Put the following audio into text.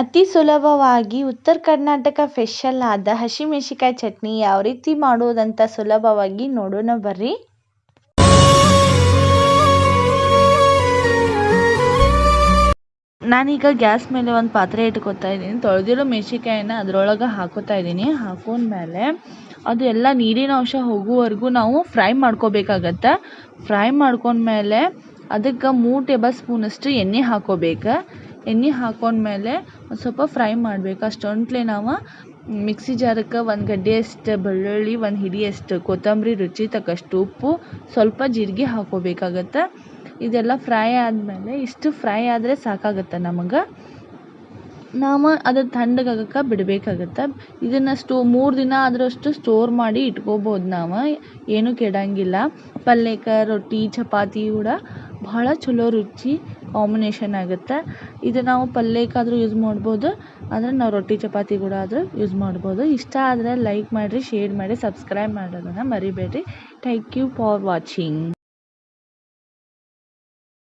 ಅತಿ ಸುಲಭವಾಗಿ ಉತ್ತರ ಕರ್ನಾಟಕ ಸ್ಪೆಷಲ್ ಆದ ಹಸಿಮೆಣಸಿಕಾಯಿ ಚಟ್ನಿ ಯಾವ ರೀತಿ ಮಾಡೋದಂತ ಸುಲಭವಾಗಿ ನೋಡೋಣ ಬರ್ರಿ. ನಾನೀಗ ಗ್ಯಾಸ್ ಮೇಲೆ ಒಂದು ಪಾತ್ರೆ ಇಟ್ಕೊತಾ ಇದ್ದೀನಿ. ತೊಳೆದಿರೋ ಮೆಣಸಿಕಾಯಿನ ಅದರೊಳಗೆ ಹಾಕೋತಾ ಇದ್ದೀನಿ. ಹಾಕೊಂಡ್ಮೇಲೆ ಅದು ಎಲ್ಲ ನೀರಿನ ಅಂಶ ಹೋಗುವವರೆಗೂ ನಾವು ಫ್ರೈ ಮಾಡ್ಕೋಬೇಕಾಗತ್ತೆ. ಫ್ರೈ ಮಾಡ್ಕೊಂಡ್ಮೇಲೆ ಅದಕ್ಕೆ 3 ಟೇಬಲ್ ಸ್ಪೂನಷ್ಟು ಎಣ್ಣೆ ಹಾಕೋಬೇಕು. ಎಣ್ಣೆ ಹಾಕೊಂಡ್ಮೇಲೆ ಒಂದು ಸ್ವಲ್ಪ ಫ್ರೈ ಮಾಡಬೇಕು. ಅಷ್ಟೊಂಟ್ಲೆ ನಾವು ಮಿಕ್ಸಿ ಜಾರಕ್ಕೆ 1 ಗಡ್ಡೆಯಷ್ಟು ಬೆಳ್ಳುಳ್ಳಿ, 1 ಹಿಡಿಯಷ್ಟು ಕೊತ್ತಂಬರಿ, ರುಚಿ ತಕ್ಕಷ್ಟು ಉಪ್ಪು, ಸ್ವಲ್ಪ ಜೀರಿಗೆ ಹಾಕೋಬೇಕಾಗತ್ತೆ. ಇದೆಲ್ಲ ಫ್ರೈ ಆದಮೇಲೆ ಇಷ್ಟು ಫ್ರೈ ಆದರೆ ಸಾಕಾಗುತ್ತೆ ನಮಗೆ. ನಾವು ಅದು ತಣ್ಣಗಾಗಕ್ಕೆ ಬಿಡಬೇಕಾಗತ್ತೆ. ಇದನ್ನು 3 ದಿನ ಆದರಷ್ಟು ಸ್ಟೋರ್ ಮಾಡಿ ಇಟ್ಕೋಬೋದು. ನಾವು ಏನೂ ಕೆಡಂಗಿಲ್ಲ. ಪಲ್ಯಕ್ಕೆ, ರೊಟ್ಟಿ, ಚಪಾತಿ ಕೂಡ ಬಹಳ ಚಲೋ ರುಚಿ ಕಾಂಬಿನೇಷನ್ ಆಗುತ್ತೆ. ಇದು ನಾವು ಪಲ್ಯಕ್ಕಾದರೂ ಯೂಸ್ ಮಾಡ್ಬೋದು, ಆದರೆ ನಾವು ರೊಟ್ಟಿ ಚಪಾತಿ ಕೂಡ ಆದರೂ ಯೂಸ್ ಮಾಡ್ಬೋದು. ಇಷ್ಟ ಆದರೆ ಲೈಕ್ ಮಾಡಿರಿ, ಶೇರ್ ಮಾಡಿ, ಸಬ್ಸ್ಕ್ರೈಬ್ ಮಾಡೋದನ್ನು ಮರಿಬೇಡ್ರಿ. Thank you for watching.